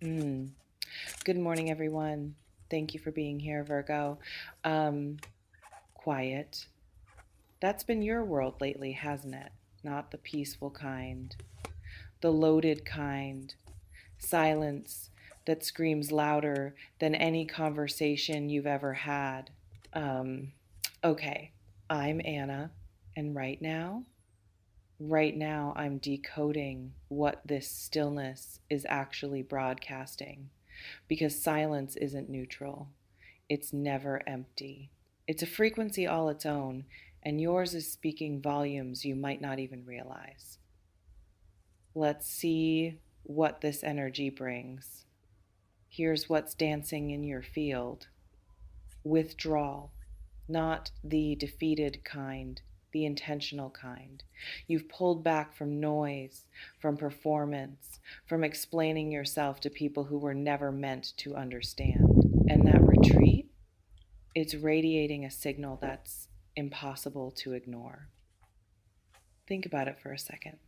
Mm. Good morning, everyone. Thank you for being here, Virgo. Um, Quiet. That's been your world lately, hasn't it? Not the peaceful kind, the loaded kind. Silence that screams louder than any conversation you've ever had. Um, okay, I'm Anna, and right now, I'm decoding what this stillness is actually broadcasting. Because silence isn't neutral, it's never empty. It's a frequency all its own, and yours is speaking volumes you might not even realize. Let's see what this energy brings. Here's what's dancing in your field: withdrawal, not the defeated kind, the intentional kind. You've pulled back from noise, from performance, from explaining yourself to people who were never meant to understand. And that retreat, it's radiating a signal that's impossible to ignore. Think about it for a second.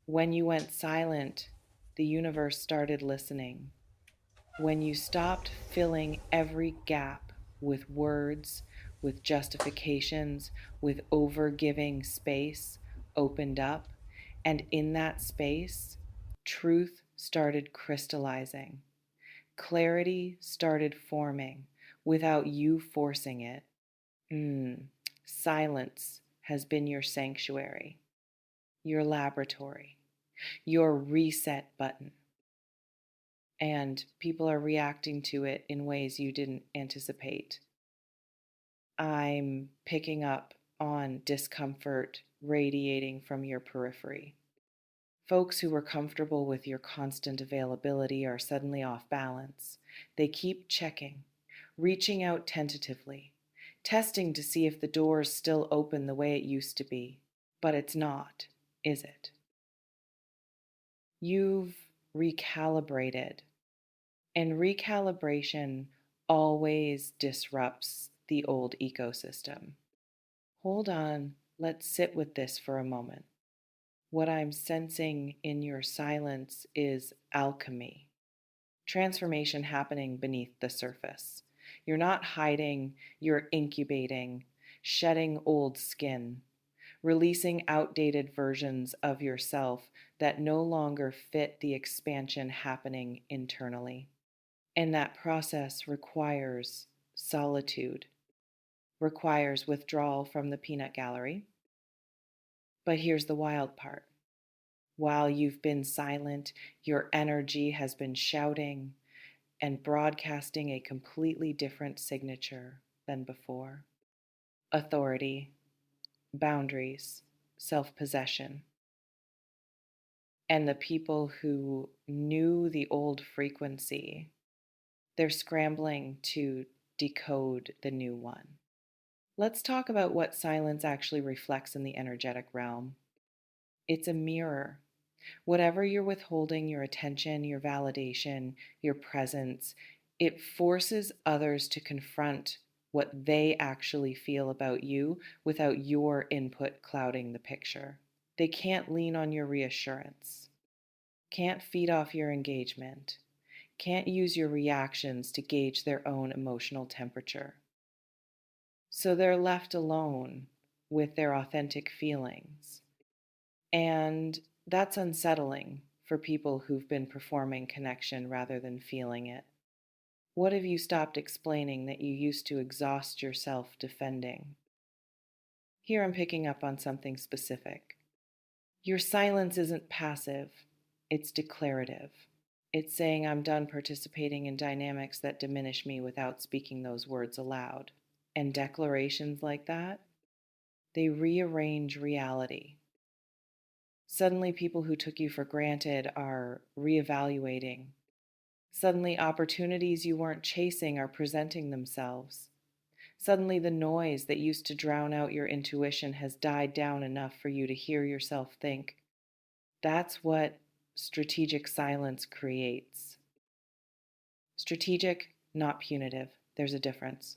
When you went silent, the universe started listening. When you stopped filling every gap with words, with justifications, with overgiving, space opened up. And in that space, truth started crystallizing. Clarity started forming without you forcing it. Mm. Silence has been your sanctuary, your laboratory, your reset button. And people are reacting to it in ways you didn't anticipate. I'm picking up on discomfort radiating from your periphery. Folks who were comfortable with your constant availability are suddenly off balance. They keep checking, reaching out tentatively, testing to see if the door's still open the way it used to be. But it's not, is it? You've recalibrated. And recalibration always disrupts the old ecosystem. Hold on, let's sit with this for a moment. What I'm sensing in your silence is alchemy, transformation happening beneath the surface. You're not hiding, you're incubating, shedding old skin, releasing outdated versions of yourself that no longer fit the expansion happening internally. And that process requires solitude, requires withdrawal from the peanut gallery. But here's the wild part: while you've been silent, your energy has been shouting and broadcasting a completely different signature than before: authority, boundaries, self possession. And the people who knew the old frequency, they're scrambling to decode the new one. Let's talk about what silence actually reflects in the energetic realm. It's a mirror. Whatever you're withholding, your attention, your validation, your presence, it forces others to confront what they actually feel about you without your input clouding the picture. They can't lean on your reassurance, can't feed off your engagement, can't use your reactions to gauge their own emotional temperature. So they're left alone with their authentic feelings. And that's unsettling for people who've been performing connection rather than feeling it. What have you stopped explaining that you used to exhaust yourself defending? Here I'm picking up on something specific. Your silence isn't passive, it's declarative. It's saying, I'm done participating in dynamics that diminish me without speaking those words aloud. And declarations like that, they rearrange reality. Suddenly, people who took you for granted are reevaluating. Suddenly, opportunities you weren't chasing are presenting themselves. Suddenly, the noise that used to drown out your intuition has died down enough for you to hear yourself think. That's what strategic silence creates. Strategic, not punitive. There's a difference.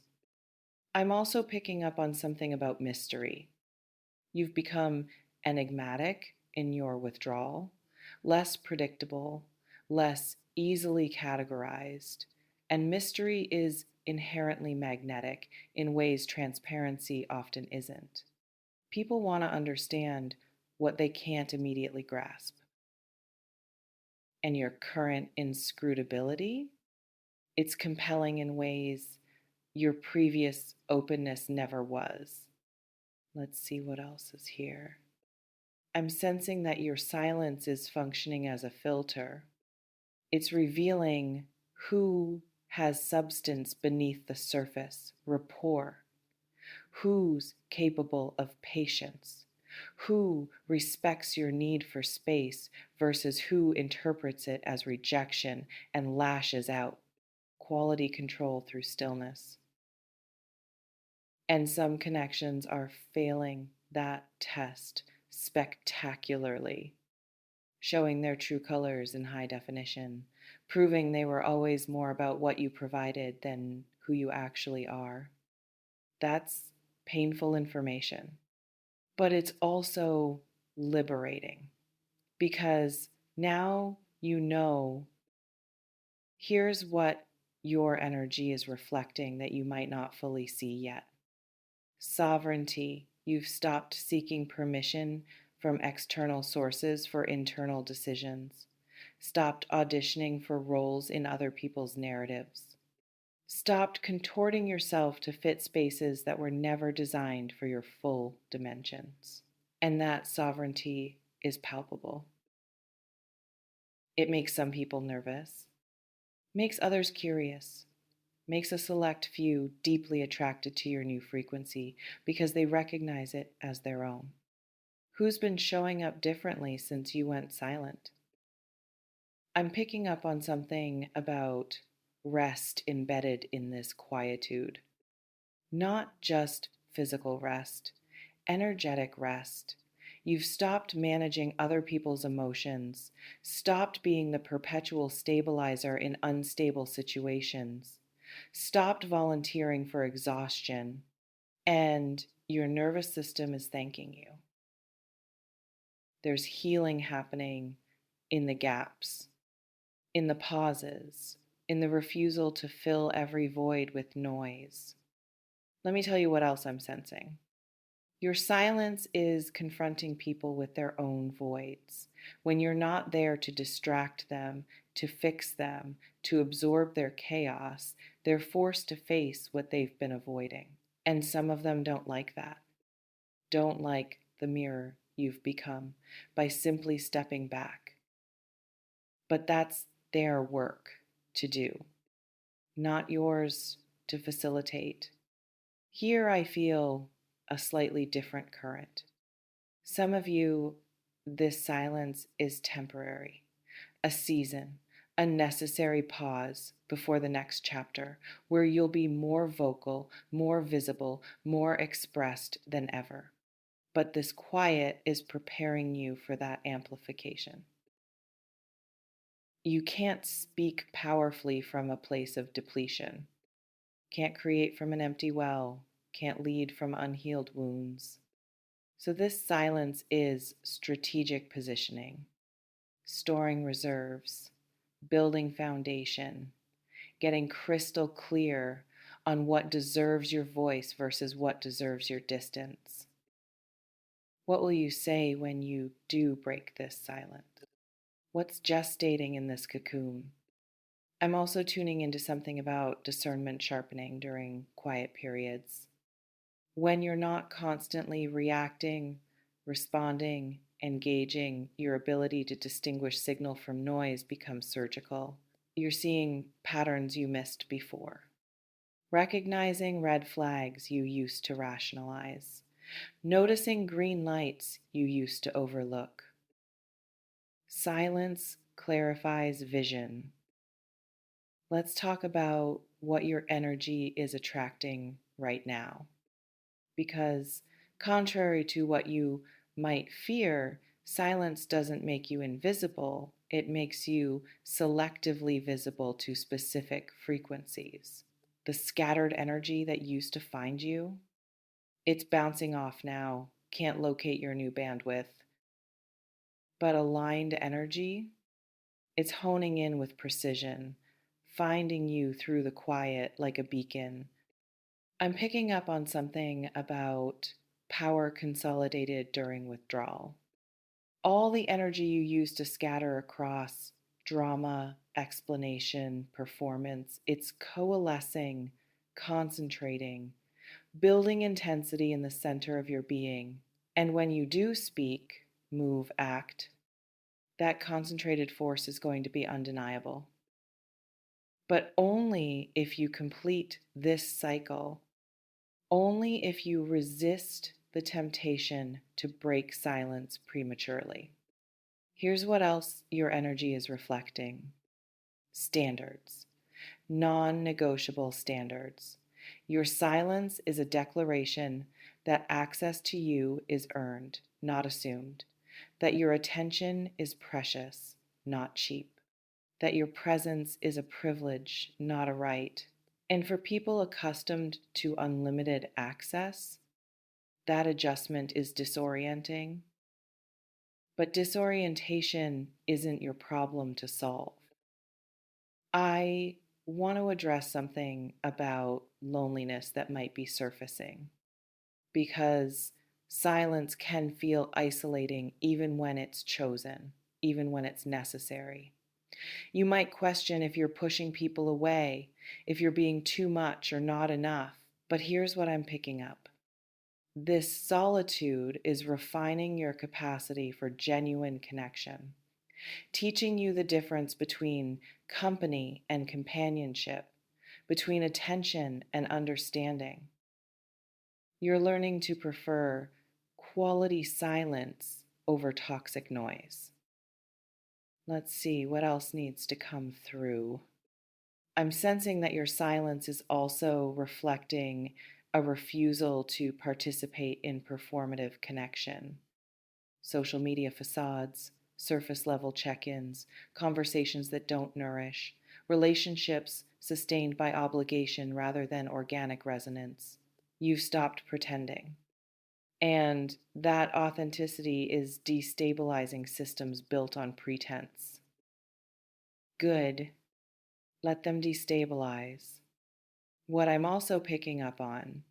I'm also picking up on something about mystery. You've become enigmatic in your withdrawal, less predictable, less easily categorized, and mystery is inherently magnetic in ways transparency often isn't. People want to understand what they can't immediately grasp. And your current inscrutability, it's compelling in ways your previous openness never was. Let's see what else is here. I'm sensing that your silence is functioning as a filter. It's revealing who has substance beneath the surface, rapport, who's capable of patience, who respects your need for space versus who interprets it as rejection and lashes out, quality control through stillness. And some connections are failing that test spectacularly, showing their true colors in high definition, proving they were always more about what you provided than who you actually are. That's painful information. But it's also liberating because now you know here's what your energy is reflecting that you might not fully see yet. Sovereignty. You've stopped seeking permission from external sources for internal decisions, stopped auditioning for roles in other people's narratives, stopped contorting yourself to fit spaces that were never designed for your full dimensions. And that sovereignty is palpable. It makes some people nervous, makes others curious, makes a select few deeply attracted to your new frequency because they recognize it as their own. Who's been showing up differently since you went silent? I'm picking up on something about rest embedded in this quietude. Not just physical rest, energetic rest. You've stopped managing other people's emotions, stopped being the perpetual stabilizer in unstable situations, stopped volunteering for exhaustion, and your nervous system is thanking you. There's healing happening in the gaps, in the pauses, in the refusal to fill every void with noise. Let me tell you what else I'm sensing. Your silence is confronting people with their own voids. When you're not there to distract them, to fix them, to absorb their chaos, they're forced to face what they've been avoiding. And some of them don't like that, don't like the mirror you've become by simply stepping back. But that's their work to do, not yours to facilitate. Here I feel a slightly different current. Some of you, this silence is temporary, a season, a necessary pause before the next chapter where you'll be more vocal, more visible, more expressed than ever. But this quiet is preparing you for that amplification. You can't speak powerfully from a place of depletion, can't create from an empty well, can't lead from unhealed wounds. So, this silence is strategic positioning, storing reserves, building foundation, getting crystal clear on what deserves your voice versus what deserves your distance. What will you say when you do break this silence? What's gestating in this cocoon? I'm also tuning into something about discernment sharpening during quiet periods. When you're not constantly reacting, responding, engaging, your ability to distinguish signal from noise becomes surgical. You're seeing patterns you missed before, recognizing red flags you used to rationalize, noticing green lights you used to overlook. Silence clarifies vision. Let's talk about what your energy is attracting right now. Because, contrary to what you might fear, silence doesn't make you invisible, it makes you selectively visible to specific frequencies. The scattered energy that used to find you, it's bouncing off now, can't locate your new bandwidth. But aligned energy, It's honing in with precision, finding you through the quiet like a beacon. I'm picking up on something about power consolidated during withdrawal. All the energy you use to scatter across drama, explanation, performance, it's coalescing, concentrating, building intensity in the center of your being. And when you do speak, move, act, that concentrated force is going to be undeniable. But only if you complete this cycle, only if you resist the temptation to break silence prematurely. Here's what else your energy is reflecting: standards, non negotiable standards. Your silence is a declaration that access to you is earned, not assumed, that your attention is precious, not cheap, that your presence is a privilege, not a right. And for people accustomed to unlimited access, that adjustment is disorienting. But disorientation isn't your problem to solve. I want to address something about loneliness that might be surfacing because silence can feel isolating even when it's chosen, even when it's necessary. You might question if you're pushing people away, if you're being too much or not enough. But here's what I'm picking up: this solitude is refining your capacity for genuine connection, teaching you the difference between company and companionship, between attention and understanding. You're learning to prefer quality silence over toxic noise. Let's see what else needs to come through. I'm sensing that your silence is also reflecting a refusal to participate in performative connection. Social media facades, surface level check ins, conversations that don't nourish, relationships sustained by obligation rather than organic resonance. You've stopped pretending. And that authenticity is destabilizing systems built on pretense. Good. Let them destabilize. What I'm also picking up on: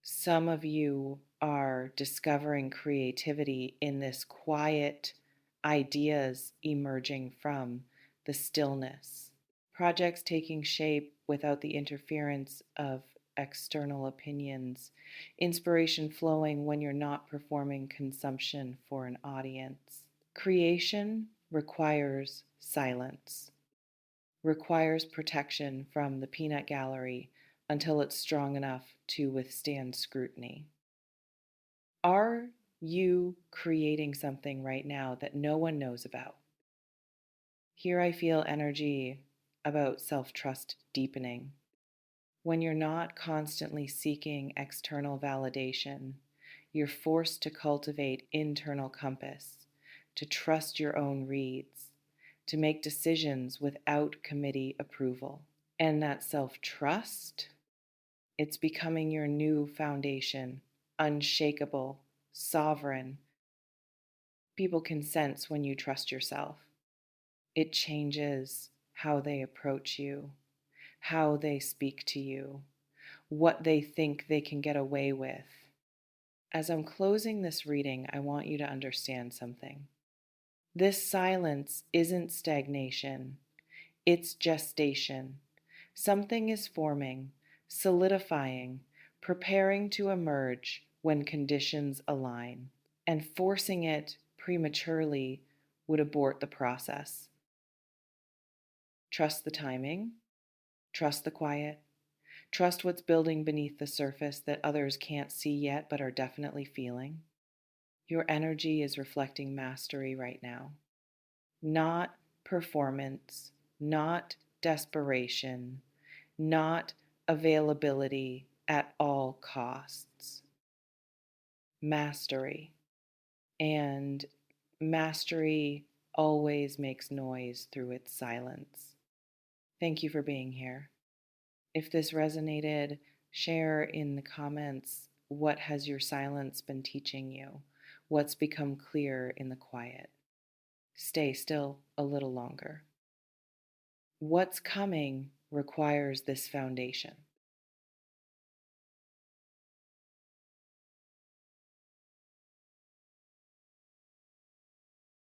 some of you are discovering creativity in this quiet, ideas emerging from the stillness, projects taking shape without the interference of external opinions, inspiration flowing when you're not performing consumption for an audience. Creation requires silence, requires protection from the peanut gallery until it's strong enough to withstand scrutiny. Are you creating something right now that no one knows about? Here I feel energy about self-trust deepening. When you're not constantly seeking external validation, you're forced to cultivate internal compass, to trust your own reads, to make decisions without committee approval. And that self-trust, it's becoming your new foundation, unshakable, sovereign. People can sense when you trust yourself. It changes how they approach you, how they speak to you, what they think they can get away with. As I'm closing this reading, I want you to understand something. This silence isn't stagnation, it's gestation. Something is forming, solidifying, preparing to emerge when conditions align, and forcing it prematurely would abort the process. Trust the timing, trust the quiet, trust what's building beneath the surface that others can't see yet but are definitely feeling. Your energy is reflecting mastery right now, not performance, not desperation, not availability at all costs. Mastery. And mastery always makes noise through its silence. Thank you for being here. If this resonated, share in the comments: what has your silence been teaching you? What's become clear in the quiet? Stay still a little longer. What's coming requires this foundation.